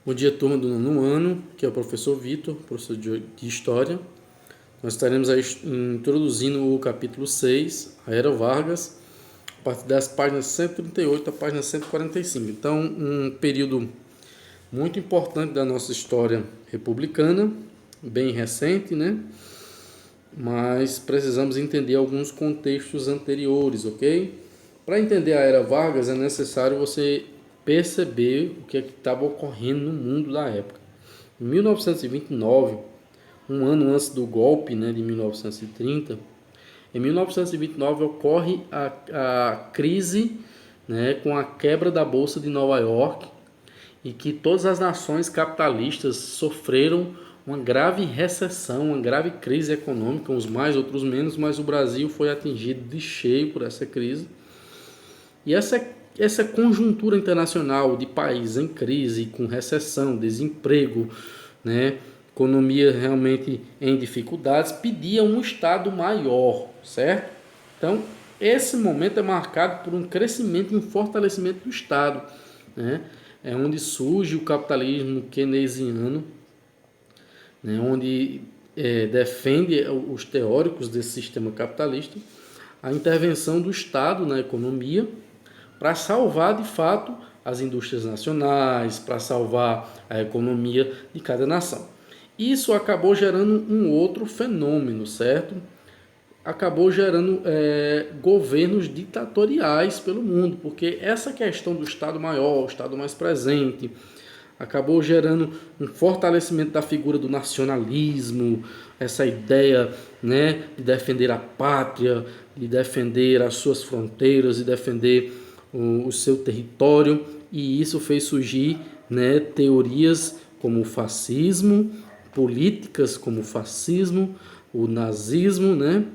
Bom dia, turma do nono ano, que é o professor Vitor, professor de História. Nós estaremos aí introduzindo o capítulo 6, a Era Vargas, a partir das páginas 138 à página 145. Então, um período muito importante da nossa história republicana, bem recente, né? Mas precisamos entender alguns contextos anteriores, ok? Para entender a Era Vargas é necessário você perceber o que estava ocorrendo no mundo da época. Em 1929, um ano antes do golpe, né, de 1930, em 1929 ocorre a crise, né, com a quebra da Bolsa de Nova York, e que todas as nações capitalistas sofreram uma grave recessão, uma grave crise econômica, uns mais, outros menos, mas o Brasil foi atingido de cheio por essa crise. E essa conjuntura internacional de países em crise, com recessão, desemprego, né, economia realmente em dificuldades, pedia um Estado maior, certo? Então, esse momento é marcado por um crescimento e um fortalecimento do Estado, né? É onde surge o capitalismo keynesiano, né, onde defende os teóricos desse sistema capitalista a intervenção do Estado na economia para salvar de fato as indústrias nacionais, para salvar a economia de cada nação. Isso acabou gerando um outro fenômeno, certo? Acabou gerando governos ditatoriais pelo mundo, porque essa questão do Estado maior, o Estado mais presente, acabou gerando um fortalecimento da figura do nacionalismo, essa ideia, né, de defender a pátria, de defender as suas fronteiras, de defender o seu território, e isso fez surgir, né, teorias como o fascismo, políticas como o fascismo, o nazismo, né,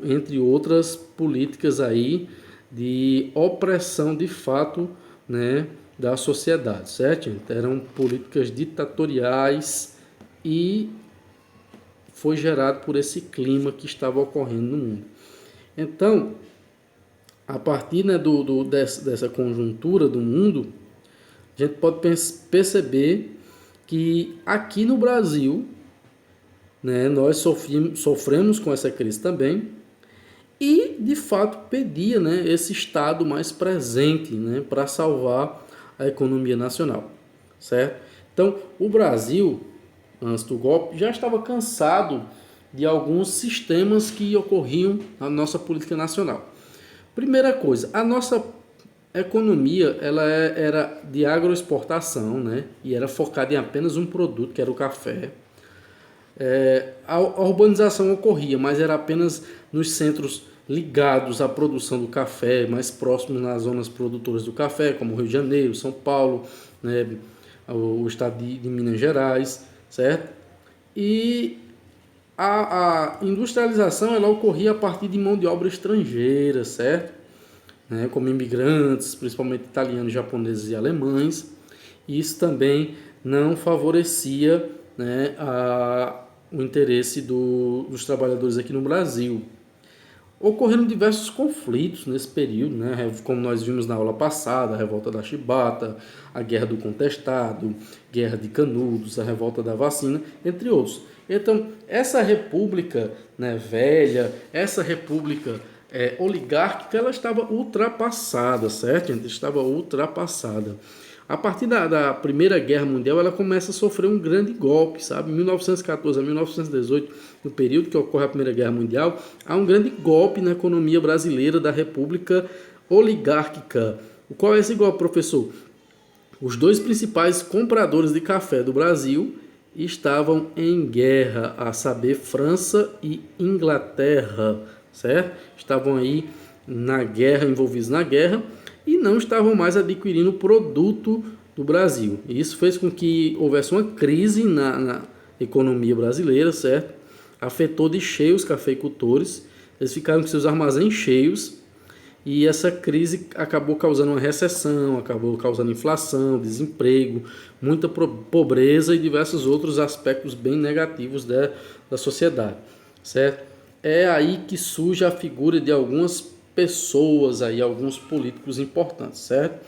entre outras políticas aí de opressão de fato, né, da sociedade, certo? Eram políticas ditatoriais e foi gerado por esse clima que estava ocorrendo no mundo. Então, a partir, né, dessa conjuntura do mundo, a gente pode perceber que aqui no Brasil, né, nós sofremos com essa crise também e, de fato, pedia, né, esse Estado mais presente, né, para salvar a economia nacional, certo? Então, o Brasil, antes do golpe, já estava cansado de alguns sistemas que ocorriam na nossa política nacional. Primeira coisa, a nossa economia ela era de agroexportação, né? E era focada em apenas um produto, que era o café. A urbanização ocorria, mas era apenas nos centros ligados à produção do café, mais próximos nas zonas produtoras do café, como Rio de Janeiro, São Paulo, né? O estado de Minas Gerais, certo? E a industrialização ela ocorria a partir de mão de obra estrangeira, certo? Né, como imigrantes, principalmente italianos, japoneses e alemães. E isso também não favorecia, né, o interesse dos trabalhadores aqui no Brasil. Ocorreram diversos conflitos nesse período, né, como nós vimos na aula passada, a revolta da Chibata, a guerra do contestado, guerra de Canudos, a revolta da vacina, entre outros. Então, essa república, né, velha, essa república oligárquica, ela estava ultrapassada, certo, gente? Estava ultrapassada. A partir da Primeira Guerra Mundial, ela começa a sofrer um grande golpe, sabe? Em 1914 a 1918, no período que ocorre a Primeira Guerra Mundial, há um grande golpe na economia brasileira da República Oligárquica. Qual é esse golpe, professor? Os dois principais compradores de café do Brasil estavam em guerra, a saber, França e Inglaterra, certo? Estavam aí na guerra, envolvidos na guerra, e não estavam mais adquirindo o produto do Brasil. E isso fez com que houvesse uma crise na economia brasileira, certo? Afetou de cheio os cafeicultores, eles ficaram com seus armazéns cheios, e essa crise acabou causando uma recessão, acabou causando inflação, desemprego, muita pobreza e diversos outros aspectos bem negativos da sociedade, certo? É aí que surge a figura de algumas pessoas, aí, alguns políticos importantes, certo?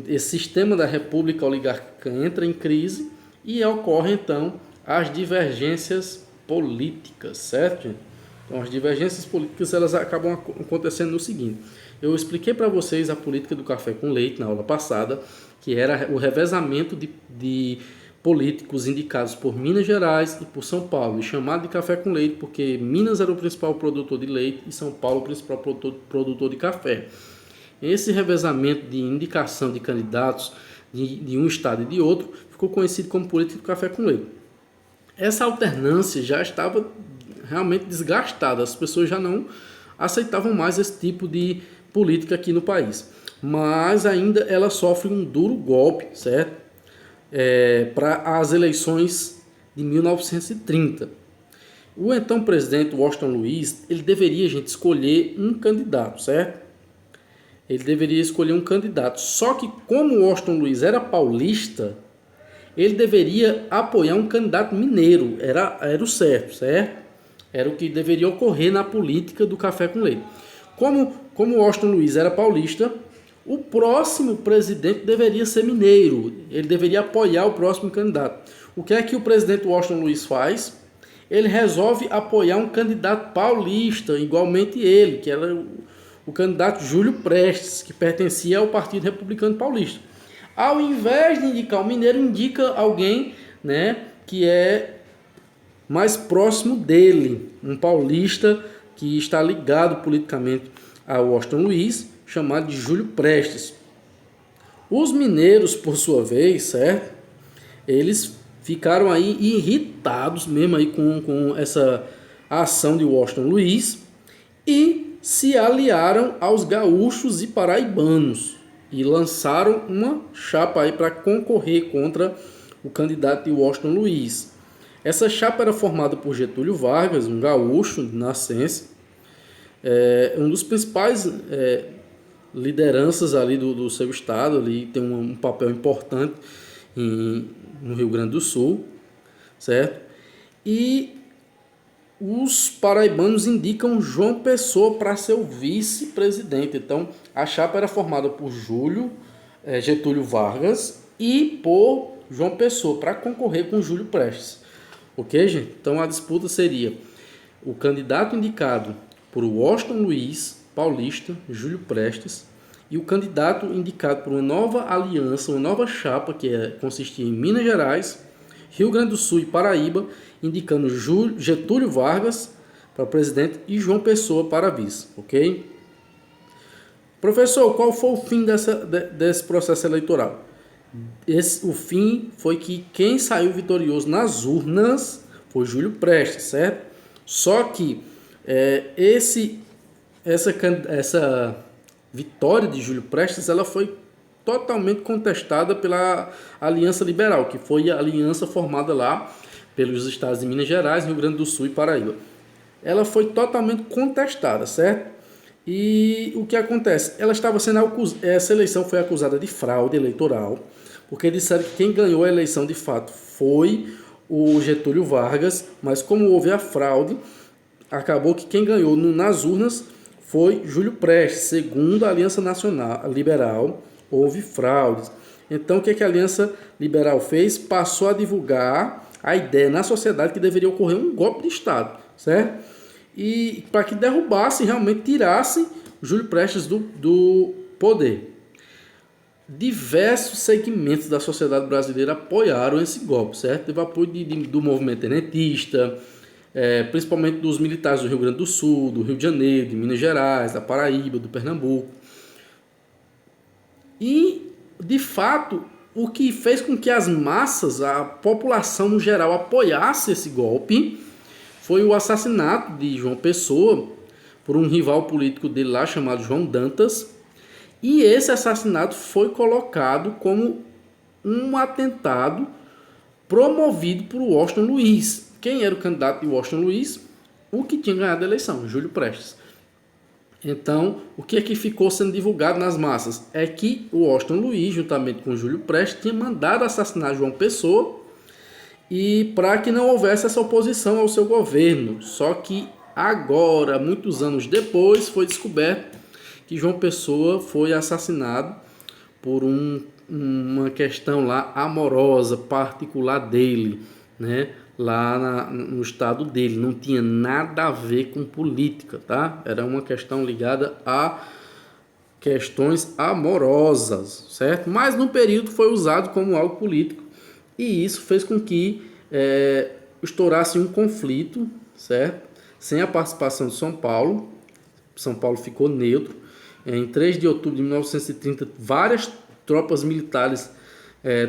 esse sistema da república oligárquica entra em crise e ocorrem então as divergências políticas, certo, gente? Então as divergências políticas elas acabam acontecendo no seguinte: eu expliquei para vocês a política do café com leite na aula passada, que era o revezamento de políticos indicados por Minas Gerais e por São Paulo, e chamado de café com leite porque Minas era o principal produtor de leite e São Paulo o principal produtor de café. Esse revezamento de indicação de candidatos de um estado e de outro ficou conhecido como política do café com leite. Essa alternância já estava realmente desgastada, as pessoas já não aceitavam mais esse tipo de política aqui no país. Mas ainda ela sofre um duro golpe, certo? Para as eleições de 1930. O então presidente Washington Luiz, ele deveria, gente, escolher um candidato, certo? Ele deveria escolher um candidato. Só que como Washington Luiz era paulista, ele deveria apoiar um candidato mineiro. Era o certo? Era o que deveria ocorrer na política do café com leite. Como Washington Luiz era paulista, o próximo presidente deveria ser mineiro. Ele deveria apoiar o próximo candidato. O que é que o presidente Washington Luiz faz? Ele resolve apoiar um candidato paulista, igualmente ele, que era o candidato Júlio Prestes, que pertencia ao Partido Republicano Paulista. Ao invés de indicar um mineiro, indica alguém, né, que é mais próximo dele, um paulista que está ligado politicamente a Washington Luiz, chamado de Júlio Prestes. Os mineiros, por sua vez, certo? Eles ficaram aí irritados mesmo aí com essa ação de Washington Luiz e se aliaram aos gaúchos e paraibanos e lançaram uma chapa aí para concorrer contra o candidato de Washington Luiz. Essa chapa era formada por Getúlio Vargas, um gaúcho de nascença, um dos principais lideranças ali do seu estado, ali tem um papel importante no Rio Grande do Sul, certo? E os paraibanos indicam João Pessoa para ser o vice-presidente. Então, a chapa era formada por Getúlio Vargas e por João Pessoa para concorrer com Júlio Prestes. Ok, gente? Então, a disputa seria o candidato indicado por Washington Luiz, paulista, Júlio Prestes, e o candidato indicado por uma nova aliança, uma nova chapa, que consistia em Minas Gerais, Rio Grande do Sul e Paraíba, indicando Getúlio Vargas para presidente e João Pessoa para vice, ok? Professor, qual foi o fim desse processo eleitoral? O fim foi que quem saiu vitorioso nas urnas foi Júlio Prestes, certo? Só que essa vitória de Júlio Prestes ela foi totalmente contestada pela Aliança Liberal, que foi a aliança formada lá pelos estados de Minas Gerais, Rio Grande do Sul e Paraíba. Ela foi totalmente contestada, certo? E o que acontece? Essa eleição foi acusada de fraude eleitoral, porque disseram que quem ganhou a eleição de fato foi o Getúlio Vargas, mas como houve a fraude, acabou que quem ganhou nas urnas foi Júlio Prestes. Segundo a Aliança Nacional Liberal, houve fraudes. Então, o que a Aliança Liberal fez? Passou a divulgar a ideia na sociedade que deveria ocorrer um golpe de Estado, certo? E para que derrubasse, realmente tirasse Júlio Prestes do poder. Diversos segmentos da sociedade brasileira apoiaram esse golpe, certo? Teve apoio do movimento tenentista, principalmente dos militares do Rio Grande do Sul, do Rio de Janeiro, de Minas Gerais, da Paraíba, do Pernambuco. E, de fato, o que fez com que as massas, a população no geral, apoiasse esse golpe foi o assassinato de João Pessoa por um rival político dele lá chamado João Dantas. E esse assassinato foi colocado como um atentado promovido por Washington Luiz. Quem era o candidato de Washington Luiz? O que tinha ganhado a eleição, Júlio Prestes. Então, o que é que ficou sendo divulgado nas massas? É que o Washington Luiz, juntamente com Júlio Prestes, tinha mandado assassinar João Pessoa e para que não houvesse essa oposição ao seu governo. Só que agora, muitos anos depois, foi descoberto que João Pessoa foi assassinado por uma questão lá amorosa, particular dele, né? Lá no estado dele, não tinha nada a ver com política, tá? Era uma questão ligada a questões amorosas, certo? Mas no período foi usado como algo político e isso fez com que estourasse um conflito, certo? Sem a participação de São Paulo. São Paulo ficou neutro. Em 3 de outubro de 1930, várias tropas militares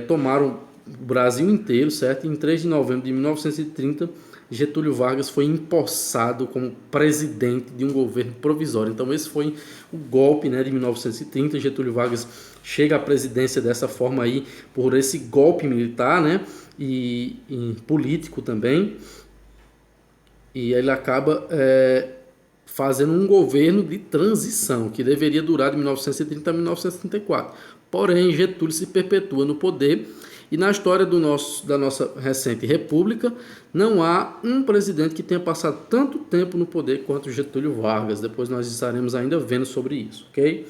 tomaram o Brasil inteiro, certo? Em 3 de novembro de 1930, Getúlio Vargas foi empossado como presidente de um governo provisório. Então esse foi o golpe, né, de 1930. Getúlio Vargas chega à presidência dessa forma aí, por esse golpe militar, né, e político também. E ele acaba fazendo um governo de transição, que deveria durar de 1930 a 1934. Porém, Getúlio se perpetua no poder e na história da nossa recente república, não há um presidente que tenha passado tanto tempo no poder quanto Getúlio Vargas. Depois nós estaremos ainda vendo sobre isso, ok?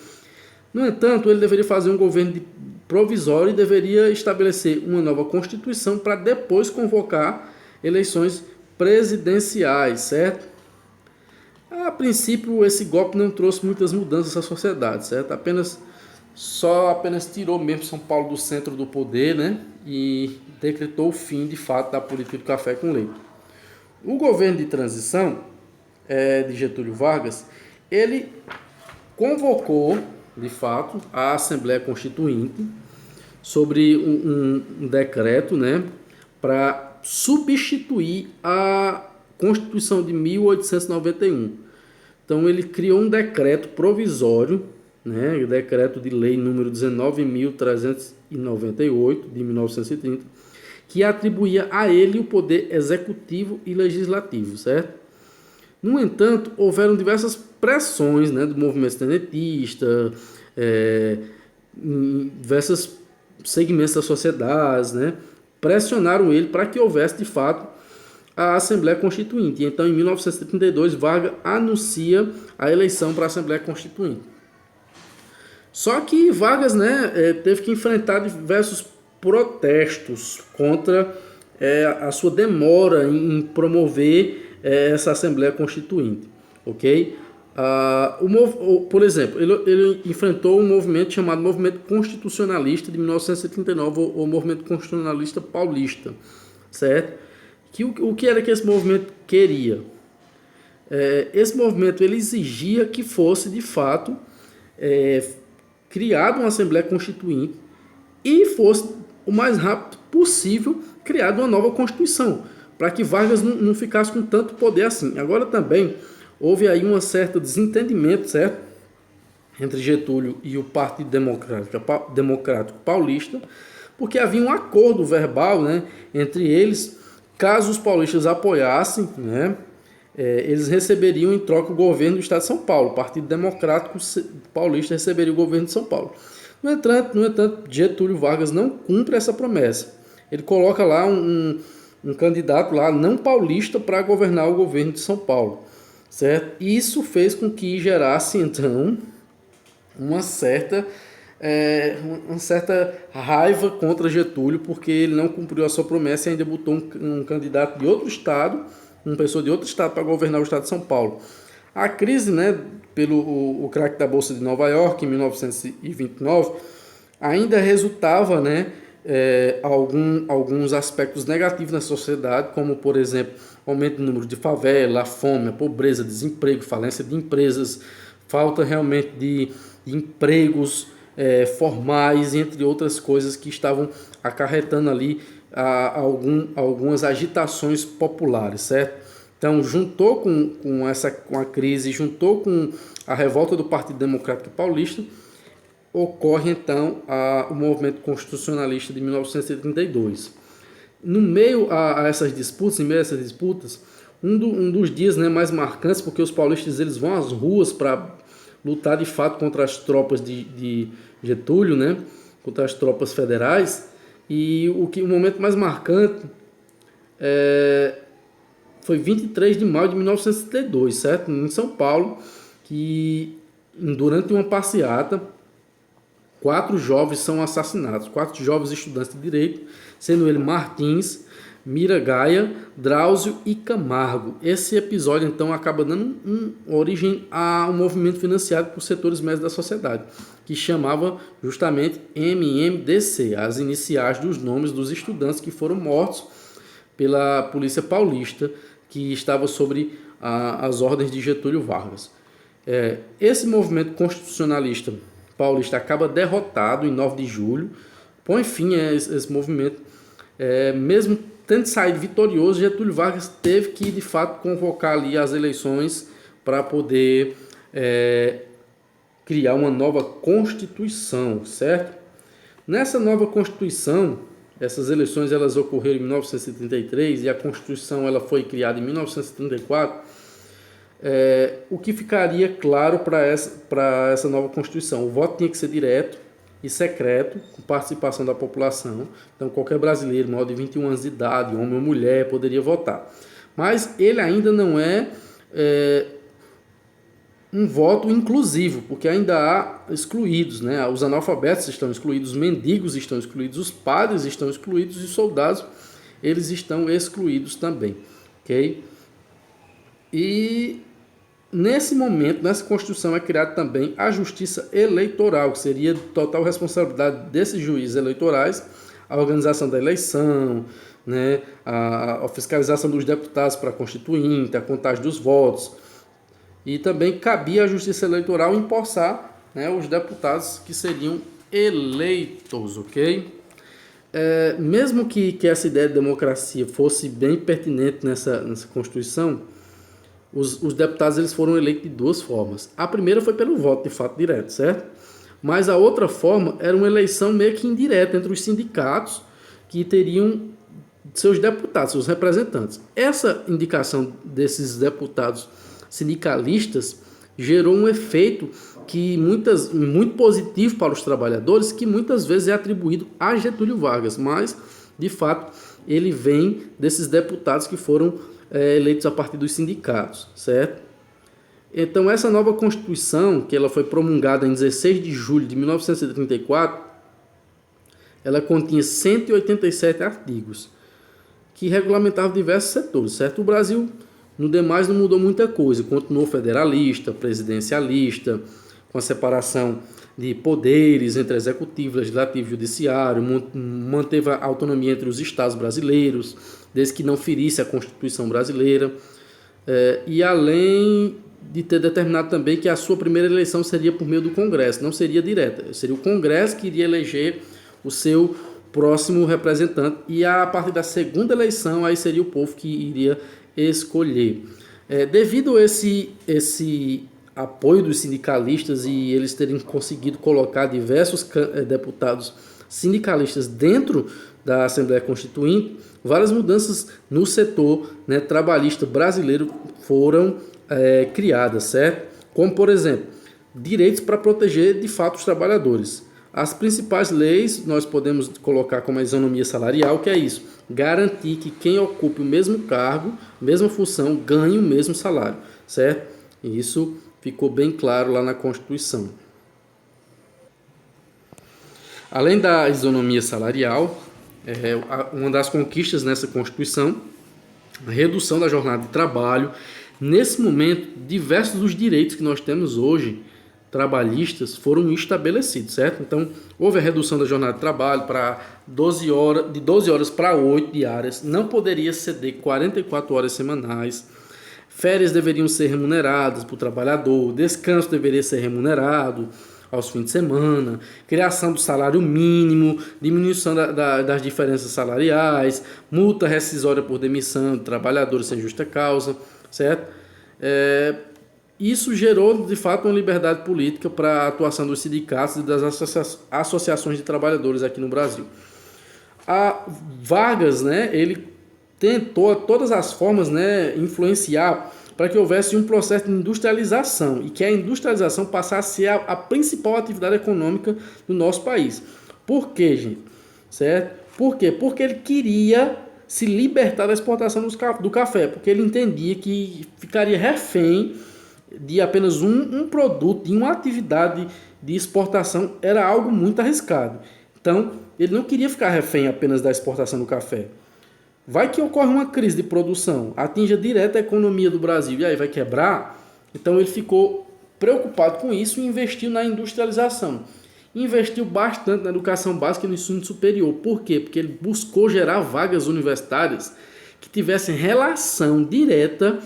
No entanto, ele deveria fazer um governo provisório e deveria estabelecer uma nova Constituição para depois convocar eleições presidenciais, certo? A princípio, esse golpe não trouxe muitas mudanças à sociedade, certo? Apenas tirou mesmo São Paulo do centro do poder, né? E decretou o fim, de fato, da política do café com leite. O governo de transição de Getúlio Vargas, ele convocou, de fato, a Assembleia Constituinte sobre um decreto, né? Para substituir a Constituição de 1891. Então ele criou um decreto provisório, né, o decreto de lei número 19.398 de 1930, que atribuía a ele o poder executivo e legislativo, certo? No entanto, houveram diversas pressões, né, do movimento tenentista, diversos segmentos da sociedade, né, pressionaram ele para que houvesse de fato a Assembleia Constituinte. Então, em 1932, Vargas anuncia a eleição para a Assembleia Constituinte. Só que Vargas, né, teve que enfrentar diversos protestos contra a sua demora em promover essa Assembleia Constituinte, ok? Por exemplo, ele enfrentou um movimento chamado Movimento Constitucionalista de 1939, ou Movimento Constitucionalista Paulista, certo? O que era que esse movimento queria? Esse movimento ele exigia que fosse, de fato, criada uma Assembleia Constituinte e fosse, o mais rápido possível, criada uma nova Constituição, para que Vargas não ficasse com tanto poder assim. Agora também houve aí um certo desentendimento, certo? Entre Getúlio e o Partido Democrático Paulista, porque havia um acordo verbal, né, entre eles. Caso os paulistas apoiassem, né, eles receberiam em troca o governo do Estado de São Paulo. O Partido Democrático Paulista receberia o governo de São Paulo. No entanto, Getúlio Vargas não cumpre essa promessa. Ele coloca lá um candidato lá não paulista para governar o governo de São Paulo, certo? E isso fez com que gerasse, então, uma certa raiva contra Getúlio, porque ele não cumpriu a sua promessa e ainda botou um candidato de outro estado, uma pessoa de outro estado para governar o estado de São Paulo. A crise, né, o craque da Bolsa de Nova York em 1929 ainda resultava, né, alguns aspectos negativos na sociedade, como, por exemplo, aumento do número de favela, a fome, a pobreza, desemprego, falência de empresas, falta realmente de empregos formais, entre outras coisas que estavam acarretando ali algumas agitações populares, certo? Então, juntou com a crise, juntou com a revolta do Partido Democrático Paulista, ocorre então o movimento constitucionalista de 1932. No meio a essas disputas, um dos dias, né, mais marcantes, porque os paulistas eles vão às ruas para lutar de fato contra as tropas de Getúlio, né, contra as tropas federais, e o momento mais marcante foi 23 de maio de 1932, certo? Em São Paulo, que durante uma passeata 4 jovens são assassinados, 4 jovens estudantes de direito, sendo ele Martins, Miragaia, Drauzio e Camargo. Esse episódio, então, acaba dando origem a um movimento financiado por setores médios da sociedade, que chamava justamente MMDC, as iniciais dos nomes dos estudantes que foram mortos pela polícia paulista, que estava sobre as ordens de Getúlio Vargas. Esse movimento constitucionalista paulista acaba derrotado em 9 de julho, põe fim a esse movimento. Mesmo tendo saído vitorioso, Getúlio Vargas teve que, de fato, convocar ali as eleições para poder criar uma nova Constituição, certo? Nessa nova Constituição, essas eleições elas ocorreram em 1933 e a Constituição ela foi criada em 1934. O que ficaria claro para essa nova Constituição? O voto tinha que ser direto e secreto, com participação da população. Então, qualquer brasileiro maior de 21 anos de idade, homem ou mulher, poderia votar. Mas ele ainda não é um voto inclusivo, porque ainda há excluídos, né? Os analfabetos estão excluídos, os mendigos estão excluídos, os padres estão excluídos e os soldados, eles estão excluídos também, ok? E nesse momento, nessa Constituição é criada também a Justiça Eleitoral, que seria de total responsabilidade desses juízes eleitorais, a organização da eleição, né? a fiscalização dos deputados para a Constituinte, a contagem dos votos. E também cabia à Justiça Eleitoral empossar, né, os deputados que seriam eleitos, ok? Mesmo que essa ideia de democracia fosse bem pertinente nessa Constituição, os deputados eles foram eleitos de 2 formas. A primeira foi pelo voto de fato direto, certo? Mas a outra forma era uma eleição meio que indireta entre os sindicatos que teriam seus deputados, seus representantes. Essa indicação desses deputados sindicalistas gerou um efeito que muito positivo para os trabalhadores, que muitas vezes é atribuído a Getúlio Vargas, mas de fato ele vem desses deputados que foram eleitos a partir dos sindicatos, certo? Então essa nova Constituição, que ela foi promulgada em 16 de julho de 1934, ela continha 187 artigos que regulamentavam diversos setores, certo? O Brasil, no demais, não mudou muita coisa, continuou federalista, presidencialista, com a separação de poderes entre executivo, legislativo e judiciário, manteve a autonomia entre os estados brasileiros, desde que não ferisse a Constituição brasileira, e além de ter determinado também que a sua primeira eleição seria por meio do Congresso, não seria direta, seria o Congresso que iria eleger o seu próximo representante, e a partir da segunda eleição aí seria o povo que iria escolher. Devido a esse apoio dos sindicalistas e eles terem conseguido colocar diversos deputados sindicalistas dentro da Assembleia Constituinte, várias mudanças no setor, né, trabalhista brasileiro foram criadas, certo? Como, por exemplo, direitos para proteger de fato os trabalhadores. As principais leis nós podemos colocar como a isonomia salarial, que é isso, garantir que quem ocupe o mesmo cargo, mesma função, ganhe o mesmo salário, certo? E isso ficou bem claro lá na Constituição. Além da isonomia salarial, uma das conquistas nessa Constituição, a redução da jornada de trabalho. Nesse momento, diversos dos direitos que nós temos hoje, trabalhistas, foram estabelecidos, certo? Então, houve a redução da jornada de trabalho para 12 horas para 8 diárias, não poderia ceder 44 horas semanais, férias deveriam ser remuneradas para o trabalhador, descanso deveria ser remunerado aos fins de semana, criação do salário mínimo, diminuição das diferenças salariais, multa rescisória por demissão de trabalhadores sem justa causa, certo? Isso gerou, de fato, uma liberdade política para a atuação dos sindicatos e das associações de trabalhadores aqui no Brasil. A Vargas, né, ele tentou, de todas as formas, né, influenciar para que houvesse um processo de industrialização e que a industrialização passasse a ser a principal atividade econômica do nosso país. Por quê, gente? Certo? Por quê? Porque ele queria se libertar da exportação do café, porque ele entendia que ficaria refém de apenas um produto, de uma atividade de exportação era algo muito arriscado. Então, ele não queria ficar refém apenas da exportação do café. Vai que ocorre uma crise de produção, atinja direto a economia do Brasil e aí vai quebrar. Então ele ficou preocupado com isso e investiu na industrialização. Investiu bastante na educação básica e no ensino superior. Por quê? Porque ele buscou gerar vagas universitárias que tivessem relação direta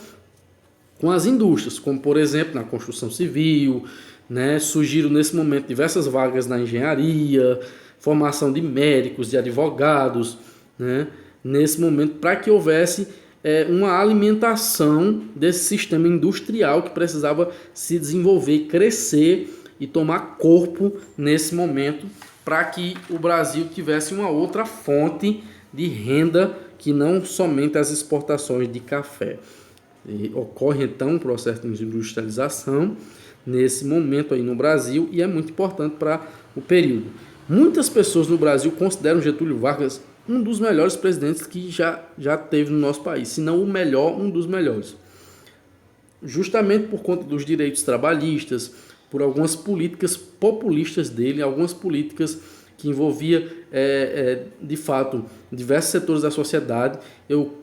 com as indústrias, como por exemplo na construção civil, né? Surgiram nesse momento diversas vagas na engenharia, formação de médicos, de advogados, né? Nesse momento, para que houvesse uma alimentação desse sistema industrial que precisava se desenvolver, crescer e tomar corpo nesse momento, para que o Brasil tivesse uma outra fonte de renda que não somente as exportações de café. E ocorre então um processo de industrialização nesse momento aí no Brasil e é muito importante para o período. Muitas pessoas no Brasil consideram Getúlio Vargas um dos melhores presidentes que já teve no nosso país, se não o melhor, um dos melhores. Justamente por conta dos direitos trabalhistas, por algumas políticas populistas dele, algumas políticas que envolvia, de fato, diversos setores da sociedade. Eu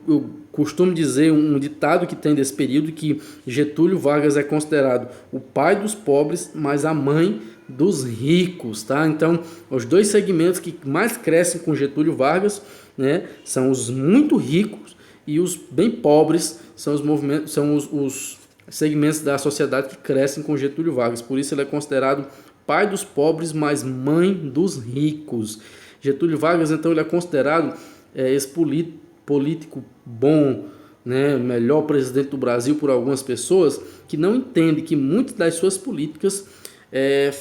costumo dizer um ditado que tem desse período, que Getúlio Vargas é considerado o pai dos pobres, mas a mãe dos ricos, tá? Então, os dois segmentos que mais crescem com Getúlio Vargas, né, são os muito ricos e os bem pobres, são os segmentos da sociedade que crescem com Getúlio Vargas. Por isso ele é considerado pai dos pobres, mas mãe dos ricos. Getúlio Vargas, então, ele é considerado esse político bom, né, melhor presidente do Brasil por algumas pessoas que não entendem que muitas das suas políticas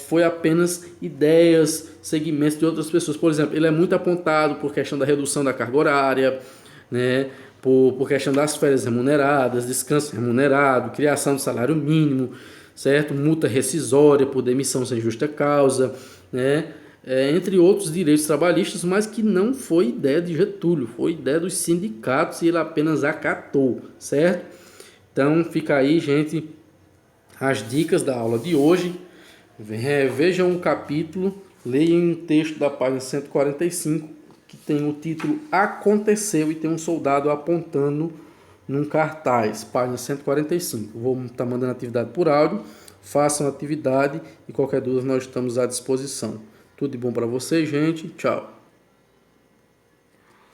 foi apenas ideias, segmentos de outras pessoas. Por exemplo, ele é muito apontado por questão da redução da carga horária, né, por questão das férias remuneradas, descanso remunerado, criação do salário mínimo, certo? Multa rescisória por demissão sem justa causa, né? Entre outros direitos trabalhistas, mas que não foi ideia de Getúlio, foi ideia dos sindicatos e ele apenas acatou, certo? Então fica aí, gente, as dicas da aula de hoje. Vejam um capítulo, leiam um texto da página 145, que tem o título Aconteceu e tem um soldado apontando num cartaz, página 145. Vou estar mandando atividade por áudio, façam a atividade e qualquer dúvida nós estamos à disposição. Tudo de bom para vocês, gente. Tchau.